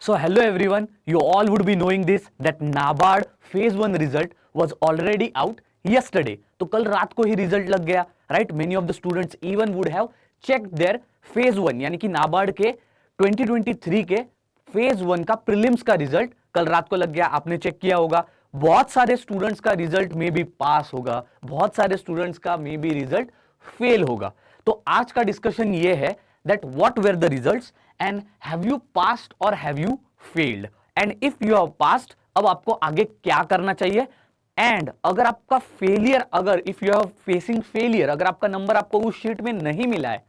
So hello everyone, you all would be knowing this that NABARD phase 1 result was already out yesterday. तो कल रात को ही result लग गया, right? Many of the students even would have check their phase 1 यानी कि नाबार्ड के 2023 के फेज 1 का प्रीलिम्स का रिजल्ट कल रात को लग गया। आपने चेक किया होगा, बहुत सारे स्टूडेंट्स का रिजल्ट में भी पास होगा, बहुत सारे स्टूडेंट्स का मे बी रिजल्ट फेल होगा। तो आज का डिस्कशन ये है that what were the results and have you passed or have you failed, and if you have passed अब आपको आगे क्या करना चाहिए, एंड अगर आपका फेलियर, अगर if you are facing failure, अगर आपका नंबर आपको उस शीट में नहीं मिला है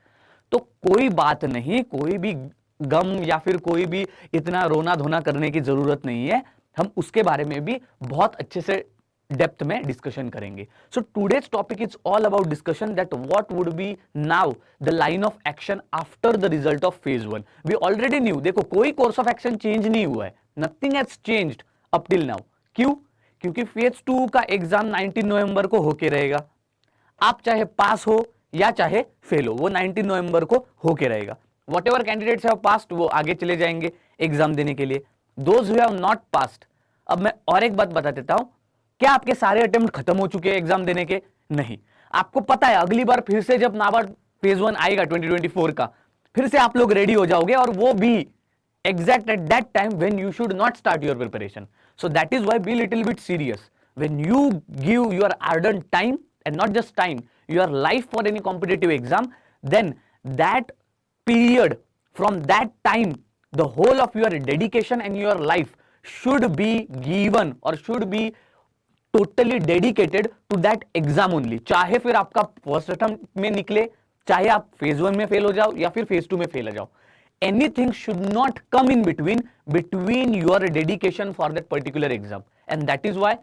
तो कोई बात नहीं, कोई भी गम या फिर कोई भी इतना रोना धोना करने की जरूरत नहीं है। हम उसके बारे में भी बहुत अच्छे से डेप्थ में डिस्कशन करेंगे। So today's topic is all about discussion that what would be now the line of action after the result of phase 1। We already knew, देखो कोई कोर्स ऑफ एक्शन चेंज नहीं हुआ है, nothing has changed up till now. क्यों? क्योंकि phase 2 का exam 19 नवंबर को होके रहेगा। आप चाहे पास हो या चाहे फेल हो, वो 19 नवंबर को होके रहेगा। What ever candidates have passed वो आगे चले जाएंगे एग्जाम देने के लिए। Those who have not passed, अब मैं और एक बात बता देता हूं, क्या आपके सारे अटेम्प्ट खत्म हो चुके हैं एग्जाम देने के? नहीं। आपको पता है अगली बार फिर से जब नाबार्ड फेज 1 आएगा 2024 का, फिर से आप लोग रेडी हो जाओगे, और वो भी exact at that time when you should not start your preparation. So that is why be little bit serious when you give your ardent time and not just time, your life for any competitive exam, then that period, from that time the whole of your dedication and your life should be given or should be totally dedicated to that exam only। चाहे फिर आपका first attempt में निकले, चाहे आप phase 1 में fail हो जाओ या फिर फेज 2 में फेल हो जाओ, anything should not come in between your dedication for that particular exam, and that is why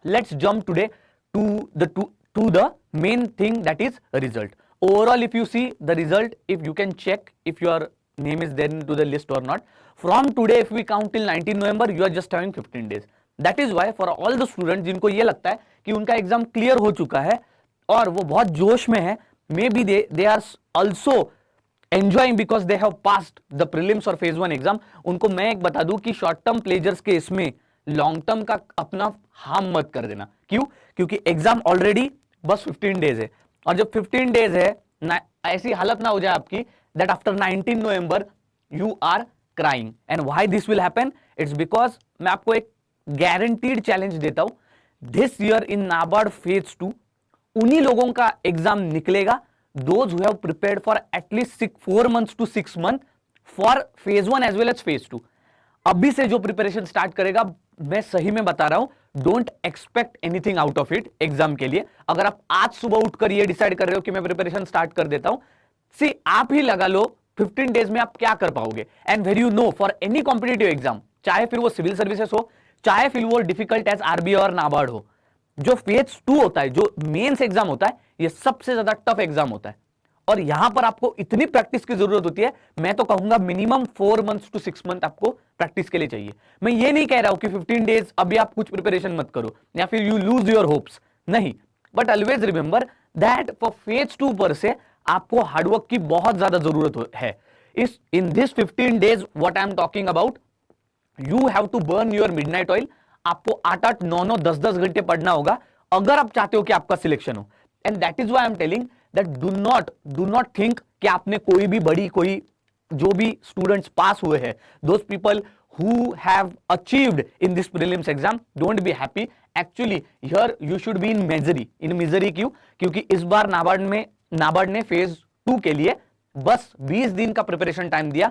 let's jump today to the main thing, that is result। Overall, if you see the result, if you can check if your name is there into the list or not, from today if we count till 19 November, you are just having 15 days। That is why for all the students जिनको ये लगता है कि उनका exam clear हो चुका है और वो बहुत जोश में है, may be they are also enjoying because they have passed the prelims और phase 1 एग्जाम, उनको मैं एक बता दूं कि शॉर्ट टर्म प्लेजर्स के इसमें लॉन्ग टर्म का अपना हार्म मत कर देना। क्यों? क्योंकि एग्जाम ऑलरेडी बस 15 डेज है, और जब 15 डेज है ऐसी हालत ना हो जाए आपकी that after 19 November you are crying. And why this will happen? It's because मैं आपको एक गारंटीड चैलेंज देता हूं, this year in NABARD phase 2 उन्हीं लोगों का एग्जाम निकलेगा those who have prepared for at least 4 months to 6 months for phase 1 as well as phase 2। अभी से जो प्रिपरेशन स्टार्ट करेगा, मैं सही में बता रहा हूं, don't expect anything out of it exam के लिए। अगर आप आज सुबह उठकर ये डिसाइड कर रहे हो कि मैं प्रिपरेशन स्टार्ट कर देता हूं, सी आप ही लगा लो 15 डेज में आप क्या कर पाओगे। And where you know for any competitive exam, चाहे फिर वो सिविल सर्विसेज हो, चाहे फिर वो डिफिकल्ट एज आरबीआई और नाबार्ड हो, जो फेज 2 होता है, जो मेंस एग्जाम होता है, ये सबसे ज्यादा टफ एग्जाम होता है, और यहां पर आपको इतनी प्रैक्टिस की जरूरत होती है। मैं तो कहूंगा मिनिमम 4 months to 6 months आपको प्रैक्टिस के लिए चाहिए। मैं ये नहीं कह रहा हूं कि 15 डेज अभी आप कुछ प्रिपरेशन मत करो या फिर यू लूज योर होप्स, नहीं, but always remember that for phase 2 पर से आपको हार्डवर्क की बहुत ज्यादा जरूरत है। इस in this 15 days what I am talking about, you have to burn your midnight oil. आपको 8-8, 9-9, 10-10 घंटे पढ़ना होगा अगर आप चाहते हो कि आपका सिलेक्शन हो। And that is why I am telling that do not think कि आपने कोई भी बड़ी, कोई जो भी स्टूडेंट्स पास हुए हैं, those people who have achieved in this prelims exam, don't be happy. Actually here you should be in misery. क्यों? क्योंकि इस बार नाबार्ड ने फेज 2 के लिए बस 20 दिन का प्रिपरेशन टाइम दिया।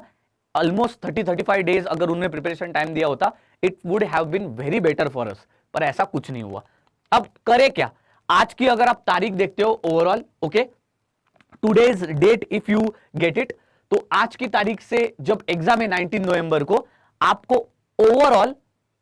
ऑलमोस्ट 30-35 डेज अगर उन्होंने प्रिपरेशन टाइम दिया होता, it would have been very better for us, पर ऐसा कुछ नहीं हुआ। अब करे क्या? आज की अगर आप तारीख देखते हो overall, okay, today's date if you get it, तो आज की तारीख से जब एग्जाम है 19 नवंबर को, आपको ओवरऑल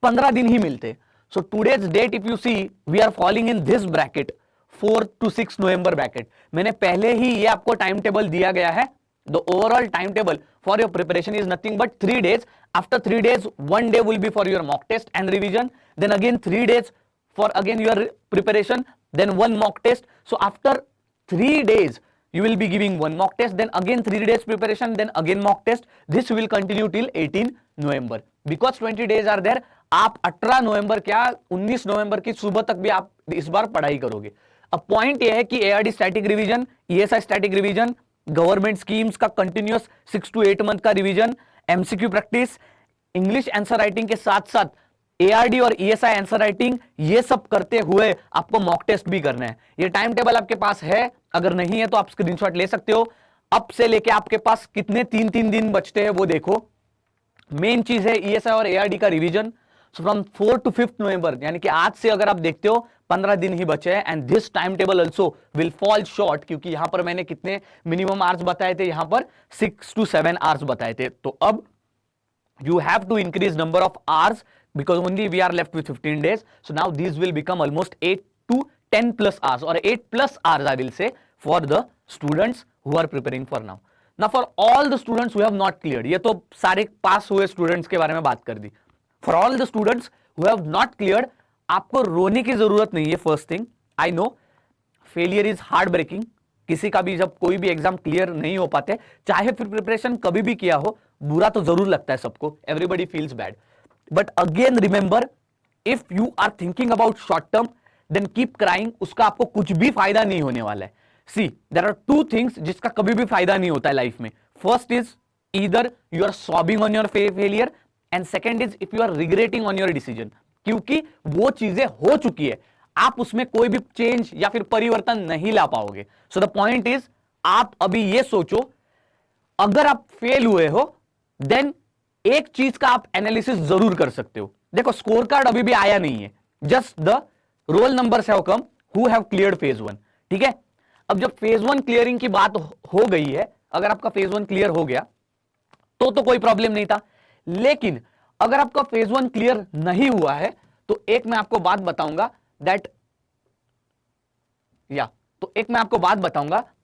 15 दिन ही मिलते। So today's date if you see, we are falling in this bracket 4 to 6 November bracket. मैंने पहले ही ये आपको टाइम टेबल दिया गया है। The overall time table for your preparation is nothing but 3 days। After 3 days 1 day will be for your mock test and revision, then again 3 days for again your preparation, then 1 mock test। so after 3 days you will be giving one mock test, then again 3 days preparation, then again mock test. This will continue till 18 November. Because 20 days are there, आप 18 नवंबर क्या 19 नवंबर की सुबह तक भी आप इस बार पढ़ाई करोगे. अब पॉइंट यह है कि ARD static revision, ESI static revision, government schemes का कंटिन्यूअस 6 to 8 मंथ का revision, MCQ practice, English answer writing के साथ साथ एआरडी और ईएसआई आंसर राइटिंग, ये सब करते हुए आपको मॉक टेस्ट भी करना है. ये टाइम टेबल आपके पास है, अगर नहीं है तो आप स्क्रीनशॉट ले सकते हो. अब से लेके आपके पास कितने 3-3 दिन बचते हैं वो देखो. मेन चीज है ईएसआई और एआरडी का रिवीजन. सो फ्रॉम 4 to 5 नवंबर, यानी कि आज से अगर आप देखते हो 15 दिन ही बचे हैं. And this time table also will fall short, क्योंकि यहां पर मैंने कितने मिनिमम आवर्स बताए थे, यहां पर 6 to 7 आवर्स बताए थे. तो अब you have to increase number of hours because only we are left with 15 days. So now these will become almost 8 to 10 plus hours, or 8 plus hours I will say, for the students who are preparing for now. Now for all the students who have not cleared, ये तो सारे पास हुए students के बारे में बात कर दी. For all the students who have not cleared, आपको रोने की जरूरत नहीं है. First thing, I know failure is heart breaking. किसी का भी जब कोई भी एग्जाम क्लियर नहीं हो पाते, चाहे फिर प्रिपरेशन कभी भी किया हो, बुरा तो जरूर लगता है सबको. Everybody feels bad. But again remember, if you are thinking about short term, then keep crying. उसका आपको कुछ भी फायदा नहीं होने वाला है. सी, देयर आर 2 थिंग्स जिसका कभी भी फायदा नहीं होता है लाइफ में. First is either you are sobbing on your failure, and second is if you are regretting on your decision, क्योंकि वो चीजें हो चुकी है, आप उसमें कोई भी चेंज या फिर परिवर्तन नहीं ला पाओगे. सो द पॉइंट इज, आप अभी ये सोचो, अगर आप फेल हुए हो देन एक चीज का आप एनालिसिस जरूर कर सकते हो. देखो, स्कोर कार्ड अभी भी आया नहीं है, just the roll numbers have come who have cleared phase 1. ठीक है, अब जब फेज 1 क्लियरिंग की बात हो गई है, अगर आपका फेज 1 क्लियर हो गया तो कोई प्रॉब्लम नहीं था. लेकिन अगर आपका फेज 1 क्लियर नहीं हुआ है, तो एक मैं आपको बात बताऊंगा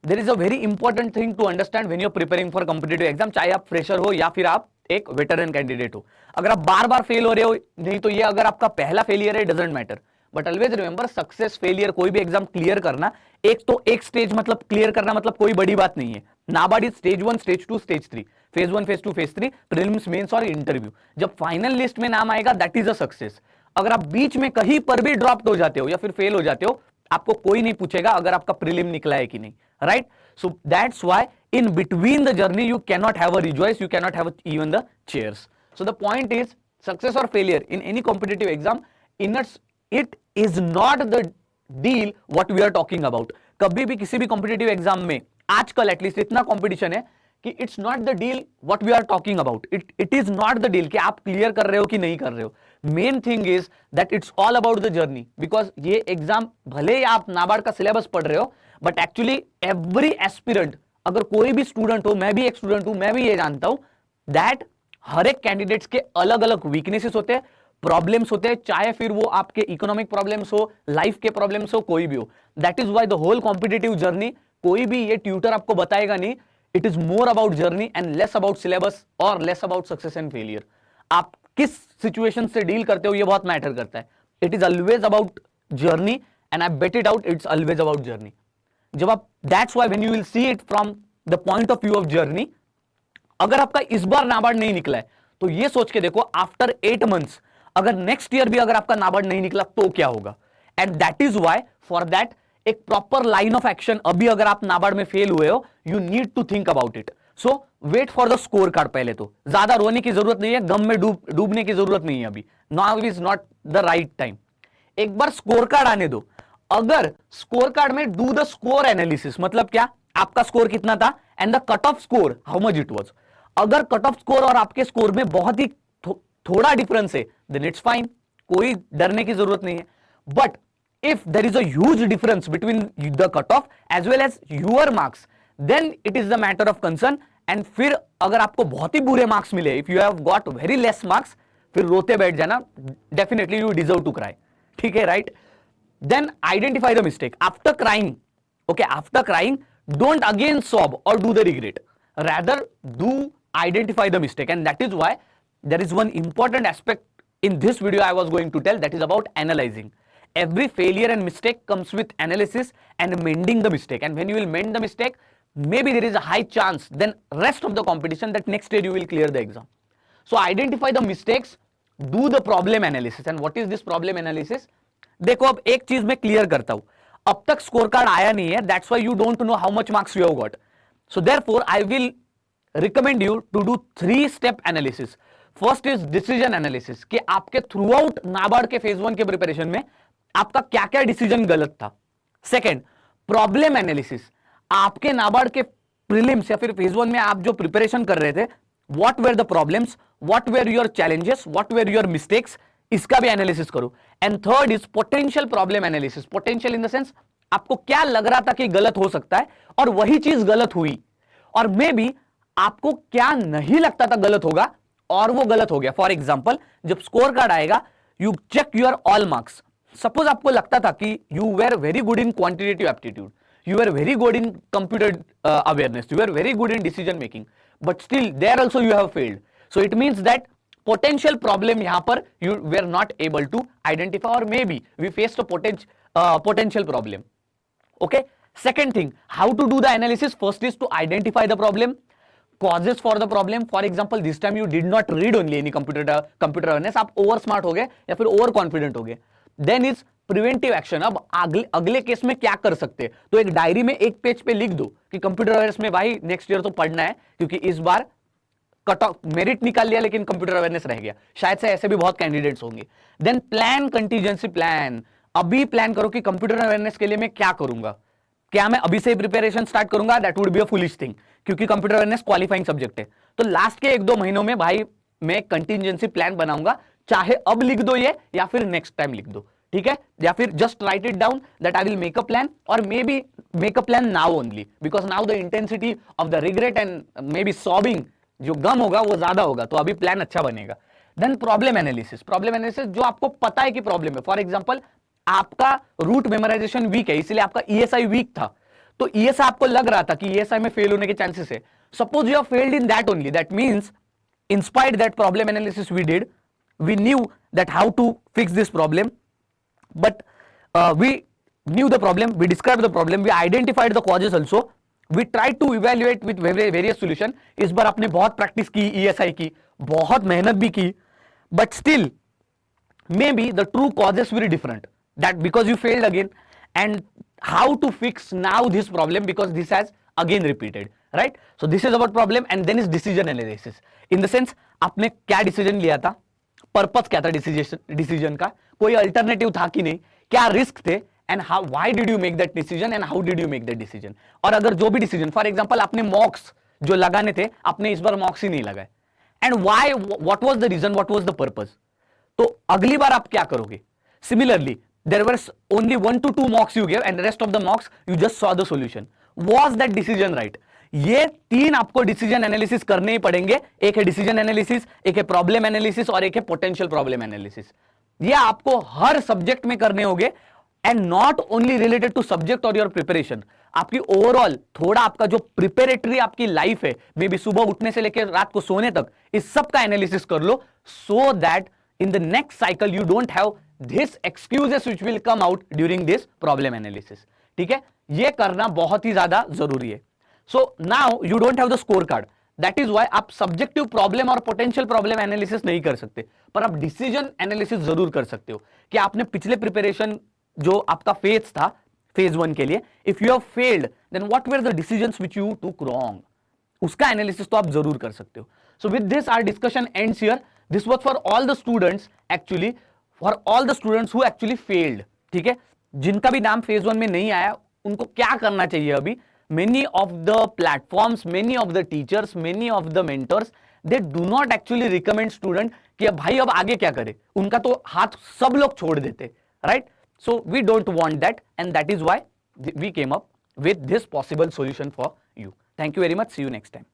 there is a very important thing to understand when you are preparing for competitive exam. चाहे आप फ्रेशर हो या फिर आप एक वेटरन कैंडिडेट हो, अगर आप बार बार फेल हो रहे हो, नहीं तो ये अगर आपका पहला फेलियर है, doesn't matter. But always remember, success failure, कोई भी एग्जाम क्लियर करना, एक स्टेज मतलब क्लियर करना मतलब कोई बड़ी बात नहीं है. NABARD is stage 1, stage 2, stage 3, phase 1, phase 2, phase 3, prelims, mains और इंटरव्यू. जब फाइनल लिस्ट में नाम आएगा, दैट इज अ सक्सेस. अगर आप बीच में कहीं पर भी ड्रॉप हो जाते हो या फिर फेल हो जाते हो, आपको कोई नहीं पूछेगा अगर आपका प्रीलिम निकला है कि नहीं. Right? So that's why in between the journey you cannot have a rejoice, you cannot have even the cheers. So the point is, success or failure in any competitive exam, it is not the deal what we are talking about. कभी भी किसी भी competitive exam में आजकल at least इतना competition है कि it's not the deal what we are talking about. It is not the deal कि आप क्लियर कर रहे हो कि नहीं कर रहे हो. Main thing is that it's all about the journey. Because ये एग्जाम, भले ही आप नाबार्ड का सिलेबस पढ़ रहे हो, बट एक्चुअली एवरी एस्पिरेंट, अगर कोई भी स्टूडेंट हो, मैं भी एक स्टूडेंट हूं, मैं भी ये जानता हूं दैट हर एक कैंडिडेट्स के अलग अलग वीकनेसेस होते हैं, प्रॉब्लम्स होते हैं, चाहे फिर वो आपके इकोनॉमिक प्रॉब्लम्स हो, लाइफ के प्रॉब्लम्स हो, कोई भी हो. That is why the whole competitive journey, कोई भी ये ट्यूटर आपको बताएगा नहीं. It is more about journey and less about syllabus और less about success and failure. आप किस सिचुएशन से डील करते हो ये बहुत मैटर करता है. It is always about journey and I bet it out, it's always about journey. जब आप, that's why when you will see it from the point of view of journey, अगर आपका इस बार नाबार्ड नहीं निकला है तो ये सोच के देखो, आफ्टर 8 मंथ्स अगर नेक्स्ट ईयर भी अगर आपका नाबार्ड नहीं निकला तो क्या होगा. And that is why for that एक प्रॉपर लाइन ऑफ एक्शन, अभी अगर आप नाबार्ड में फेल हुए हो, you need to think about it. So wait for the score card. पहले तो ज्यादा रोने की जरूरत नहीं है, गम में डूबने की जरूरत नहीं है. अभी now is not the right time. एक बार स्कोर कार्ड आने दो. अगर स्कोर कार्ड में डू द स्कोर एनालिसिस, मतलब क्या, आपका स्कोर कितना था and the cut off score how much it was. अगर कट ऑफ स्कोर और आपके स्कोर में बहुत ही थोड़ा डिफरेंस है, देन इट्स फाइन, कोई डरने की जरूरत नहीं है. But if there is a huge difference between the cutoff as well as your marks, then it is the matter of concern. and फिर अगर आपको बहुत ही बुरे मार्क्स मिले, if you have got very less marks, फिर रोते बैठ जाना, definitely you deserve to cry. ठीक है, right? Then identify the mistake after crying. Okay, after crying, don't again sob or do the regret. Rather do identify the mistake, and that is why there is one important aspect in this video I was going to tell, that is about analyzing. Every failure and mistake comes with analysis and mending the mistake. And when you will mend the mistake, maybe there is a high chance than rest of the competition that next year you will clear the exam. So identify the mistakes, do the problem analysis. And what is this problem analysis? देखो अब एक चीज मैं clear करता हूं, अब तक score card आया नहीं है, that's why you don't know how much marks you have got. So therefore I will recommend you to do 3 step analysis. First is decision analysis, कि आपके थ्रू आउट नाबार्ड के फेज 1 के प्रिपरेशन में आपका क्या क्या डिसीजन गलत था. सेकेंड, प्रॉब्लम एनालिसिस, आपके नाबार्ड के प्रीलिम्स या फिर फेज 1 में आप जो प्रिपरेशन कर रहे थे, what were the problems, what were your challenges, what were your mistakes, इसका भी एनालिसिस करो. And third is potential problem analysis. Potential in the sense आपको क्या लग रहा था कि गलत हो सकता है और वही चीज गलत हुई, और मे बी आपको क्या नहीं लगता था गलत होगा और वो गलत हो गया. फॉर एग्जाम्पल, जब स्कोर कार्ड आएगा, you check your all marks. Suppose आपको लगता था कि you were very good in quantitative aptitude, you were very good in computer awareness, you were very good in decision making, but still there also you have failed. So it means that potential problem yahan par you were not able to identify, or maybe we faced a potential problem. Okay, second thing, how to do the analysis? First is to identify the problem, causes for the problem. For example, this time you did not read only any computer awareness, आप over smart हो गए या फिर over confident हो गए. Then is preventive action. अब अगले case में क्या कर सकते, तो एक डायरी में एक पेज पे लिख दो कि कंप्यूटर अवेयरनेस में भाई नेक्स्ट ईयर तो पढ़ना है, क्योंकि इस बार कट ऑफ मेरिट निकाल लिया लेकिन कंप्यूटर अवेयरनेस रह गया. शायद से ऐसे भी बहुत कैंडिडेट्स होंगे. Then plan contingency plan. अभी प्लान करो कि कंप्यूटर अवेयरनेस के लिए मैं क्या करूंगा. क्या मैं अभी से प्रिपरेशन स्टार्ट करूंगा? That would be a foolish thing, क्योंकि कंप्यूटर अवेयरनेस क्वालिफाइंग सब्जेक्ट है. तो लास्ट के 1-2 महीनों में भाई मैं कंटीजेंसी प्लान बनाऊंगा, चाहे अब लिख दो ये या फिर नेक्स्ट टाइम लिख दो, ठीक है. या फिर just write it down that I will make a plan, और maybe make a plan now only, because now the intensity of the regret and maybe sobbing, जो गम होगा वो ज्यादा होगा, तो अभी प्लान अच्छा बनेगा. Then problem analysis. Problem analysis जो आपको पता है कि प्रॉब्लम है. फॉर एग्जांपल, आपका रूट मेमोराइजेशन वीक है, इसलिए आपका ईएसआई वीक था, तो ईएसआई आपको लग रहा था कि ईएसआई में फेल होने के चांसेस है. Suppose you have failed in that only, that means inspired that problem analysis we did, we knew that how to fix this problem, but we knew the problem, we described the problem, we identified the causes also, we tried to evaluate with various solution. इस बार आपने बहुत practice की, ESI की, बहुत मेहनत भी की, but still maybe the true causes were different, that because you failed again, and how to fix now this problem because this has again repeated, right? So this is about problem. And then is decision analysis, in the sense आपने क्या decision लिया था, purpose क्या था decision का, कोई alternative था कि नहीं, क्या रिस्क थे, and how why did you make that decision and how did you make that decision. और अगर जो भी डिसीजन, फॉर एग्जांपल आपने मॉक्स जो लगाने थे, आपने इस बार मॉक्स ही नहीं लगाए, and why, what was the reason, what was the purpose, तो अगली बार आप क्या करोगे. Similarly there were only 1 to 2 mocks you give and rest of the mocks you just saw the solution. Was that decision right? ये 3 आपको decision analysis करने ही पड़ेंगे. एक है डिसीजन एनालिसिस, एक है प्रॉब्लम एनालिसिस, और एक है पोटेंशियल प्रॉब्लम एनालिसिस. ये आपको हर सब्जेक्ट में करने होंगे, and not only related to subject और योर प्रिपरेशन. आपकी ओवरऑल थोड़ा आपका जो प्रिपेरेटरी आपकी लाइफ है, मे बी सुबह उठने से लेकर रात को सोने तक, इस सब का एनालिसिस कर लो, so that in the next cycle you don't have this excuses which will come out during this problem analysis. ठीक है, ये करना बहुत ही ज्यादा जरूरी है. So now you don't have the scorecard. That is why आप सब्जेक्टिव प्रॉब्लम और पोटेंशियल प्रॉब्लम एनालिसिस नहीं कर सकते, पर आप डिसीजन एनालिसिस जरूर कर सकते हो कि आपने पिछले प्रिपरेशन जो आपका फेज था फेज 1 के लिए, if you have failed then what were the decisions which you took wrong, उसका एनालिसिस तो आप जरूर कर सकते हो. So with this our discussion ends here. This was for all the students, actually for all the students who actually failed. ठीक है, जिनका भी नाम फेज 1 में नहीं आया, उनको क्या करना चाहिए अभी. Many of the platforms, many of the teachers, many of the mentors, they do not actually recommend student कि अब भाई अब आगे क्या करे, उनका तो हाथ सब लोग छोड़ देते, right? So we don't want that, and that is why we came up with this possible solution for you. Thank you very much. See you next time.